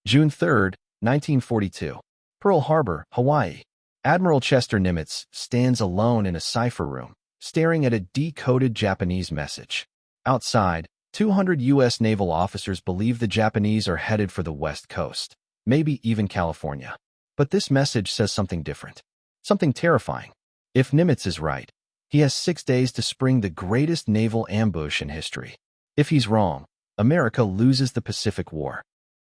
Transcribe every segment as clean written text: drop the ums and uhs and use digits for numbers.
June 3, 1942. Pearl Harbor, Hawaii. Admiral Chester Nimitz stands alone in a cipher room, staring at a decoded Japanese message. Outside, 200 U.S. naval officers believe the Japanese are headed for the West Coast, maybe even California. But this message says something different, something terrifying. If Nimitz is right, he has 6 days to spring the greatest naval ambush in history. If he's wrong, America loses the Pacific War.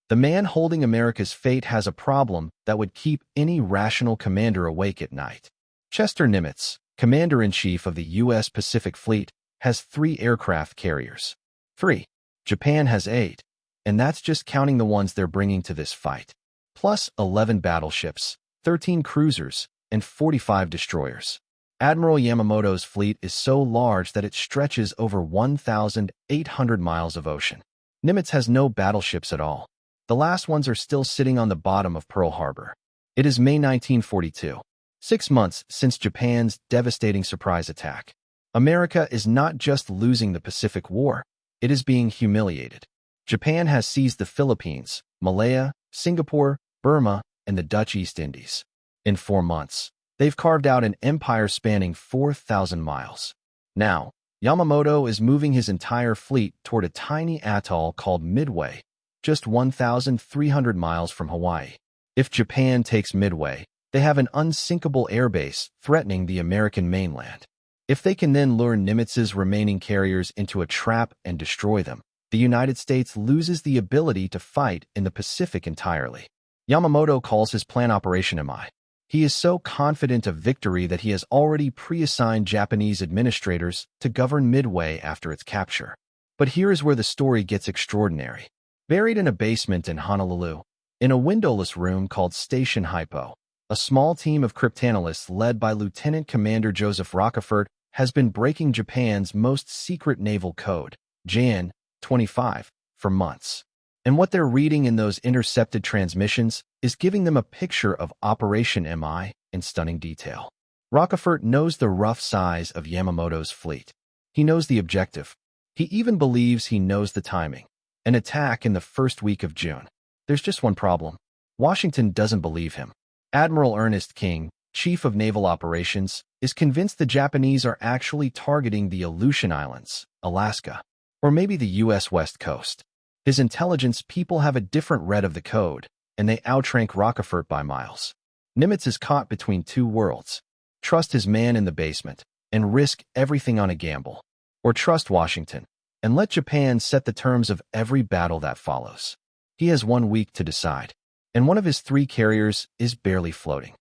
The man holding America's fate has a problem that would keep any rational commander awake at night. Chester Nimitz, Commander-in-Chief of the U.S. Pacific Fleet, has 3 aircraft carriers. 3. Japan has 8, and that's just counting the ones they're bringing to this fight. Plus 11 battleships, 13 cruisers, and 45 destroyers. Admiral Yamamoto's fleet is so large that it stretches over 1,800 miles of ocean. Nimitz has no battleships at all. The last ones are still sitting on the bottom of Pearl Harbor. It is May 1942, 6 months since Japan's devastating surprise attack. America is not just losing the Pacific War, it is being humiliated. Japan has seized the Philippines, Malaya, Singapore, Burma, and the Dutch East Indies. In 4 months, they've carved out an empire spanning 4,000 miles. Now, Yamamoto is moving his entire fleet toward a tiny atoll called Midway, just 1,300 miles from Hawaii. If Japan takes Midway, they have an unsinkable airbase threatening the American mainland. If they can then lure Nimitz's remaining carriers into a trap and destroy them, the United States loses the ability to fight in the Pacific entirely. Yamamoto calls his plan Operation MI. He is so confident of victory that he has already pre-assigned Japanese administrators to govern Midway after its capture. But here is where the story gets extraordinary. Buried in a basement in Honolulu, in a windowless room called Station Hypo, a small team of cryptanalysts led by Lieutenant Commander Joseph Rockefort has been breaking Japan's most secret naval code, Jan 25, for months. And what they're reading in those intercepted transmissions is giving them a picture of Operation MI in stunning detail. Rockefort knows the rough size of Yamamoto's fleet. He knows the objective. He even believes he knows the timing. An attack in the first week of June. There's just one problem. Washington doesn't believe him. Admiral Ernest King, Chief of Naval Operations, is convinced the Japanese are actually targeting the Aleutian Islands, Alaska, or maybe the U.S. West Coast. His intelligence people have a different read of the code, and they outrank Rockefort by miles. Nimitz is caught between 2 worlds. Trust his man in the basement and risk everything on a gamble. Or trust Washington and let Japan set the terms of every battle that follows. He has 1 week to decide, and one of his 3 carriers is barely floating.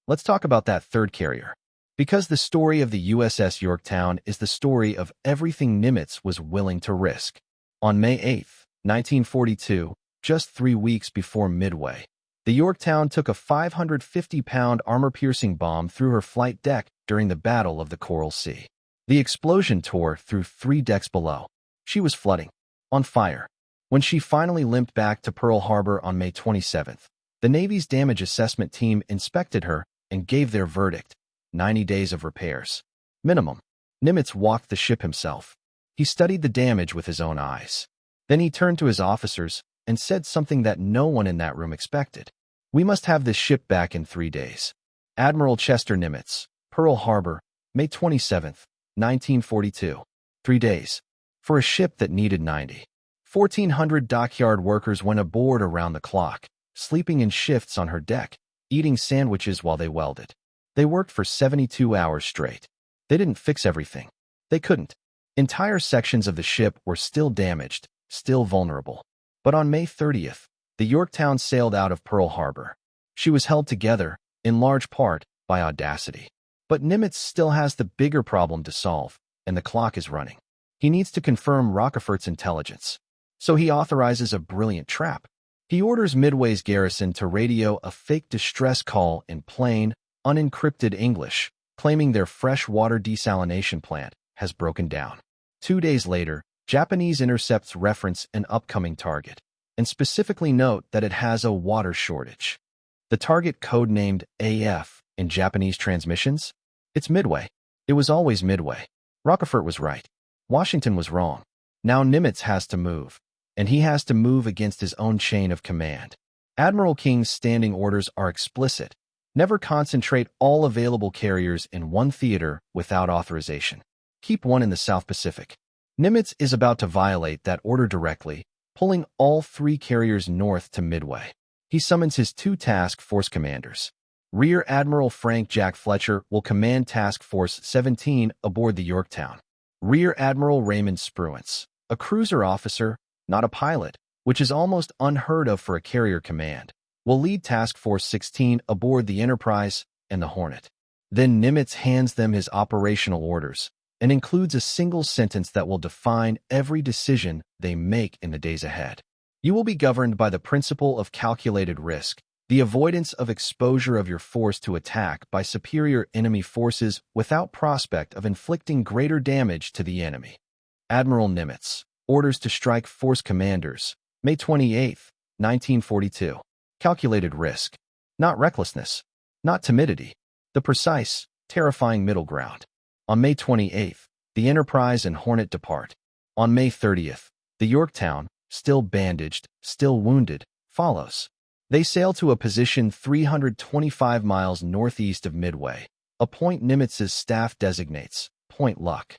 Let's talk about that 3rd carrier. Because the story of the USS Yorktown is the story of everything Nimitz was willing to risk. On May 8, 1942, just 3 weeks before Midway, the Yorktown took a 550-pound armor-piercing bomb through her flight deck during the Battle of the Coral Sea. The explosion tore through 3 decks below. She was flooding, on fire. When she finally limped back to Pearl Harbor on May 27th, the Navy's damage assessment team inspected her and gave their verdict: 90 days of repairs. Minimum. Nimitz walked the ship himself. He studied the damage with his own eyes. Then he turned to his officers and said something that no one in that room expected. "We must have this ship back in 3 days." Admiral Chester Nimitz, Pearl Harbor, May 27th, 1942. 3 days. For a ship that needed 90. 1,400 dockyard workers went aboard around the clock, sleeping in shifts on her deck, eating sandwiches while they welded. They worked for 72 hours straight. They didn't fix everything. They couldn't. Entire sections of the ship were still damaged, still vulnerable. But on May 30th, the Yorktown sailed out of Pearl Harbor. She was held together, in large part, by audacity. But Nimitz still has the bigger problem to solve, and the clock is running. He needs to confirm Rockefort's intelligence. So he authorizes a brilliant trap. He orders Midway's garrison to radio a fake distress call in plain, unencrypted English, claiming their freshwater desalination plant has broken down. 2 days later, Japanese intercepts reference an upcoming target, and specifically note that it has a water shortage. The target codenamed AF in Japanese transmissions? It's Midway. It was always Midway. Rockefort was right. Washington was wrong. Now Nimitz has to move, and he has to move against his own chain of command. Admiral King's standing orders are explicit. Never concentrate all available carriers in one theater without authorization. Keep one in the South Pacific. Nimitz is about to violate that order directly, pulling all 3 carriers north to Midway. He summons his 2 task force commanders. Rear Admiral Frank Jack Fletcher will command Task Force 17 aboard the Yorktown. Rear Admiral Raymond Spruance, a cruiser officer, not a pilot, which is almost unheard of for a carrier command, will lead Task Force 16 aboard the Enterprise and the Hornet. Then Nimitz hands them his operational orders and includes a single sentence that will define every decision they make in the days ahead. You will be governed by the principle of calculated risk, the avoidance of exposure of your force to attack by superior enemy forces without prospect of inflicting greater damage to the enemy. Admiral Nimitz, orders to strike force commanders, May 28, 1942. Calculated risk. Not recklessness. Not timidity. The precise, terrifying middle ground. On May 28, the Enterprise and Hornet depart. On May 30th, the Yorktown, still bandaged, still wounded, follows. They sail to a position 325 miles northeast of Midway, a point Nimitz's staff designates Point Luck.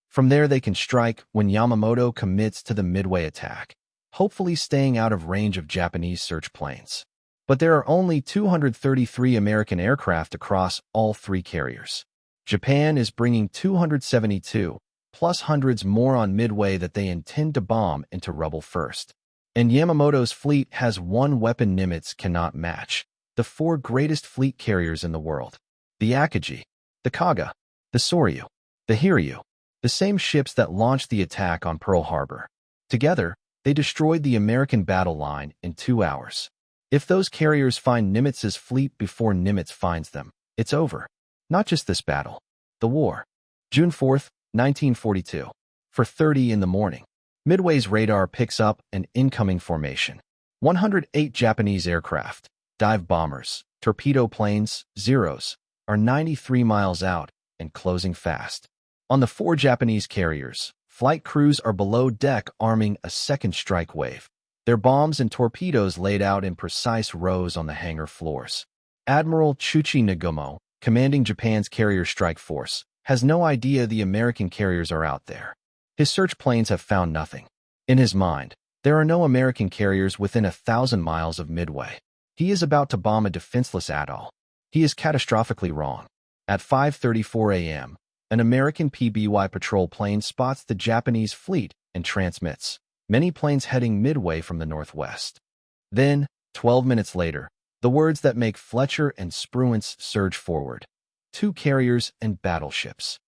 From there they can strike when Yamamoto commits to the Midway attack, hopefully staying out of range of Japanese search planes. But there are only 233 American aircraft across all 3 carriers. Japan is bringing 272, plus hundreds more on Midway that they intend to bomb into rubble first. And Yamamoto's fleet has one weapon Nimitz cannot match, the 4 greatest fleet carriers in the world. The Akagi, the Kaga, the Soryu, the Hiryu, the same ships that launched the attack on Pearl Harbor. Together, they destroyed the American battle line in 2 hours. If those carriers find Nimitz's fleet before Nimitz finds them, it's over. Not just this battle. The war. June 4, 1942. For 30 in the morning. Midway's radar picks up an incoming formation. 108 Japanese aircraft, dive bombers, torpedo planes, Zeros, are 93 miles out and closing fast. On the 4 Japanese carriers, flight crews are below deck arming a second strike wave. Their bombs and torpedoes laid out in precise rows on the hangar floors. Admiral Chuchi Nagumo, commanding Japan's carrier strike force, has no idea the American carriers are out there. His search planes have found nothing. In his mind, there are no American carriers within 1,000 miles of Midway. He is about to bomb a defenseless atoll. He is catastrophically wrong. At 5:34 a.m., an American PBY patrol plane spots the Japanese fleet and transmits. Many planes heading Midway from the northwest. Then, 12 minutes later, the words that make Fletcher and Spruance surge forward. 2 carriers and battleships.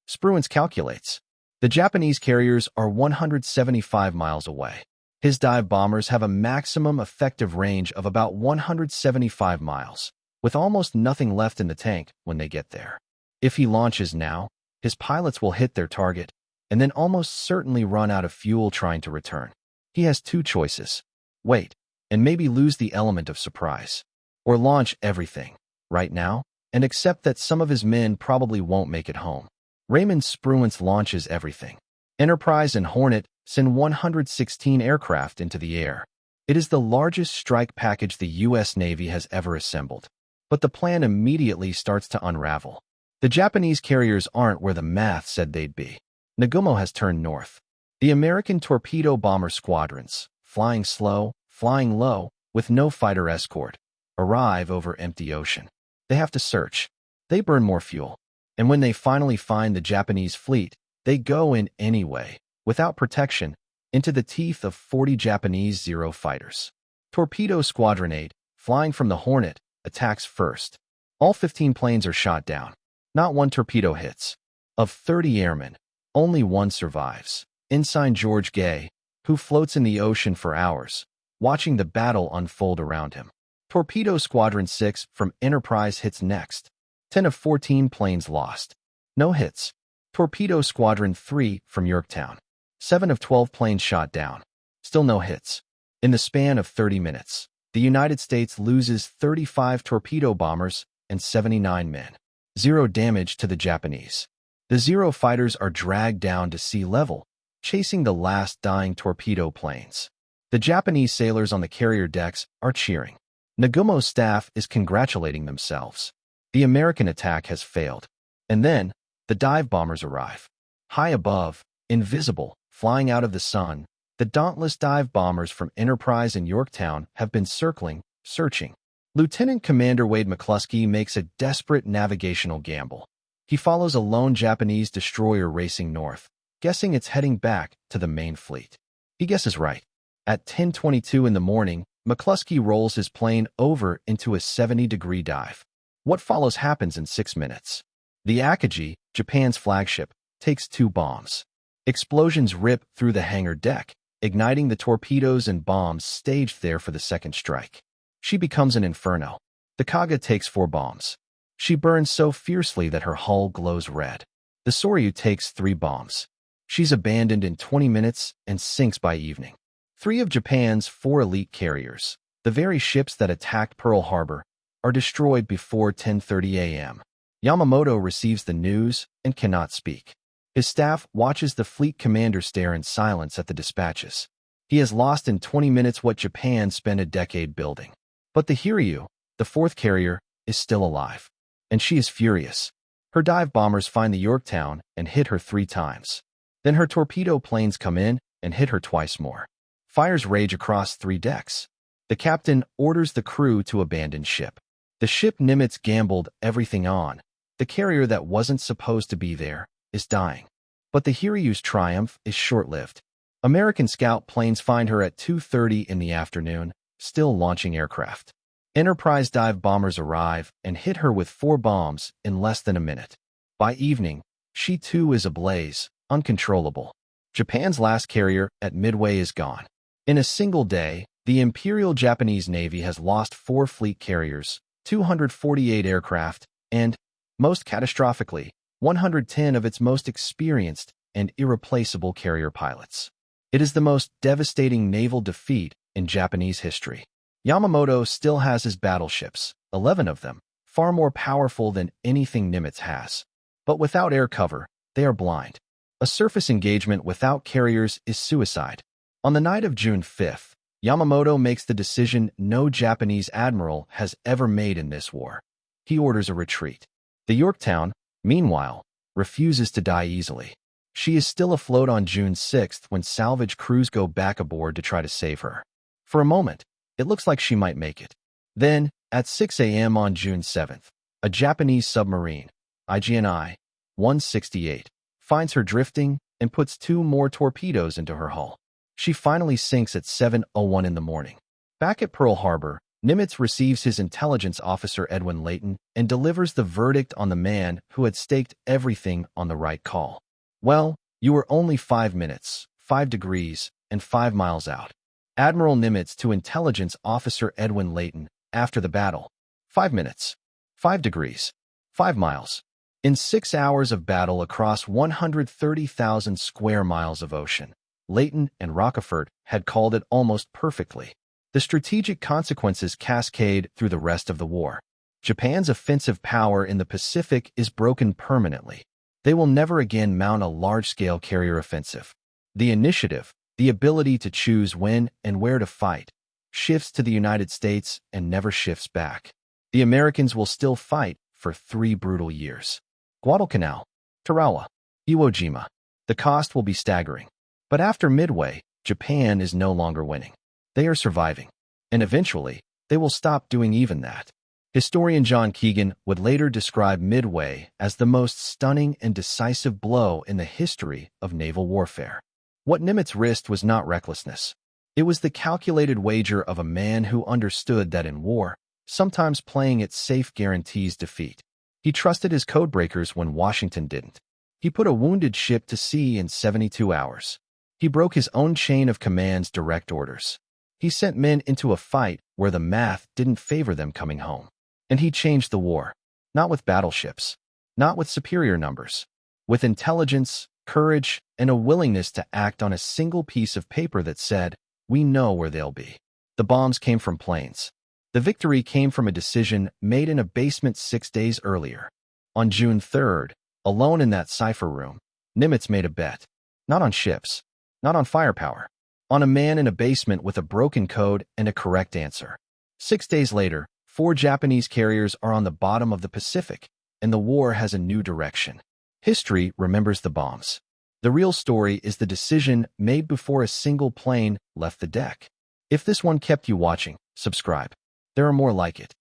Spruance calculates. The Japanese carriers are 175 miles away. His dive bombers have a maximum effective range of about 175 miles, with almost nothing left in the tank when they get there. If he launches now, his pilots will hit their target and then almost certainly run out of fuel trying to return. He has 2 choices. Wait, and maybe lose the element of surprise. Or launch everything, right now, and accept that some of his men probably won't make it home. Raymond Spruance launches everything. Enterprise and Hornet send 116 aircraft into the air. It is the largest strike package the U.S. Navy has ever assembled. But the plan immediately starts to unravel. The Japanese carriers aren't where the math said they'd be. Nagumo has turned north. The American torpedo bomber squadrons, flying slow, flying low, with no fighter escort, arrive over empty ocean. They have to search. They burn more fuel. And when they finally find the Japanese fleet, they go in anyway, without protection, into the teeth of 40 Japanese Zero fighters. Torpedo Squadron 8, flying from the Hornet, attacks first. All 15 planes are shot down. Not one torpedo hits. Of 30 airmen, only 1 survives. Ensign George Gay, who floats in the ocean for hours, watching the battle unfold around him. Torpedo Squadron 6 from Enterprise hits next. 10 of 14 planes lost. No hits. Torpedo Squadron 3 from Yorktown. 7 of 12 planes shot down. Still no hits. In the span of 30 minutes, the United States loses 35 torpedo bombers and 79 men. 0 damage to the Japanese. The Zero fighters are dragged down to sea level, chasing the last dying torpedo planes. The Japanese sailors on the carrier decks are cheering. Nagumo's staff is congratulating themselves. The American attack has failed. And then, the dive bombers arrive. High above, invisible, flying out of the sun, the dauntless dive bombers from Enterprise and Yorktown have been circling, searching. Lieutenant Commander Wade McCluskey makes a desperate navigational gamble. He follows a lone Japanese destroyer racing north, guessing it's heading back to the main fleet. He guesses right. At 10:22 in the morning, McCluskey rolls his plane over into a 70-degree dive. What follows happens in 6 minutes. The Akagi, Japan's flagship, takes 2 bombs. Explosions rip through the hangar deck, igniting the torpedoes and bombs staged there for the second strike. She becomes an inferno. The Kaga takes 4 bombs. She burns so fiercely that her hull glows red. The Soryu takes 3 bombs. She's abandoned in 20 minutes and sinks by evening. 3 of Japan's 4 elite carriers, the very ships that attacked Pearl Harbor, are destroyed before 10:30 a.m. Yamamoto receives the news and cannot speak. His staff watches the fleet commander stare in silence at the dispatches. He has lost in 20 minutes what Japan spent a decade building. But the Hiryu, the 4th carrier, is still alive. And she is furious. Her dive bombers find the Yorktown and hit her 3 times. Then her torpedo planes come in and hit her twice more. Fires rage across 3 decks. The captain orders the crew to abandon ship. The ship Nimitz gambled everything on, the carrier that wasn't supposed to be there, is dying. But the Hiryu's triumph is short-lived. American scout planes find her at 2:30 in the afternoon, still launching aircraft. Enterprise dive bombers arrive and hit her with 4 bombs in less than a minute. By evening, she too is ablaze, uncontrollable. Japan's last carrier at Midway is gone. In a single day, the Imperial Japanese Navy has lost 4 fleet carriers, 248 aircraft, and, most catastrophically, 110 of its most experienced and irreplaceable carrier pilots. It is the most devastating naval defeat in Japanese history. Yamamoto still has his battleships, 11 of them, far more powerful than anything Nimitz has. But without air cover, they are blind. A surface engagement without carriers is suicide. On the night of June 5th, Yamamoto makes the decision no Japanese admiral has ever made in this war. He orders a retreat. The Yorktown, meanwhile, refuses to die easily. She is still afloat on June 6th when salvage crews go back aboard to try to save her. For a moment, it looks like she might make it. Then, at 6 a.m. on June 7th, a Japanese submarine, IGNI 168, finds her drifting and puts 2 more torpedoes into her hull. She finally sinks at 7:01 in the morning. Back at Pearl Harbor, Nimitz receives his intelligence officer Edwin Layton and delivers the verdict on the man who had staked everything on the right call. Well, you were only 5 minutes, 5 degrees, and 5 miles out. Admiral Nimitz to intelligence officer Edwin Layton after the battle. 5 minutes, 5 degrees, 5 miles. In 6 hours of battle across 130,000 square miles of ocean, Layton and Rockefort had called it almost perfectly. The strategic consequences cascade through the rest of the war. Japan's offensive power in the Pacific is broken permanently. They will never again mount a large-scale carrier offensive. The initiative, the ability to choose when and where to fight, shifts to the United States and never shifts back. The Americans will still fight for 3 brutal years. Guadalcanal, Tarawa, Iwo Jima. The cost will be staggering. But after Midway, Japan is no longer winning. They are surviving. And eventually, they will stop doing even that. Historian John Keegan would later describe Midway as the most stunning and decisive blow in the history of naval warfare. What Nimitz risked was not recklessness. It was the calculated wager of a man who understood that in war, sometimes playing it safe guarantees defeat. He trusted his codebreakers when Washington didn't. He put a wounded ship to sea in 72 hours. He broke his own chain of command's direct orders. He sent men into a fight where the math didn't favor them coming home. And he changed the war, not with battleships, not with superior numbers, with intelligence, courage, and a willingness to act on a single piece of paper that said, "We know where they'll be." The bombs came from planes. The victory came from a decision made in a basement 6 days earlier. On June 3rd, alone in that cipher room, Nimitz made a bet. Not on ships, not on firepower, on a man in a basement with a broken code and a correct answer. 6 days later, 4 Japanese carriers are on the bottom of the Pacific, and the war has a new direction. History remembers the bombs. The real story is the decision made before a single plane left the deck. If this one kept you watching, subscribe. There are more like it.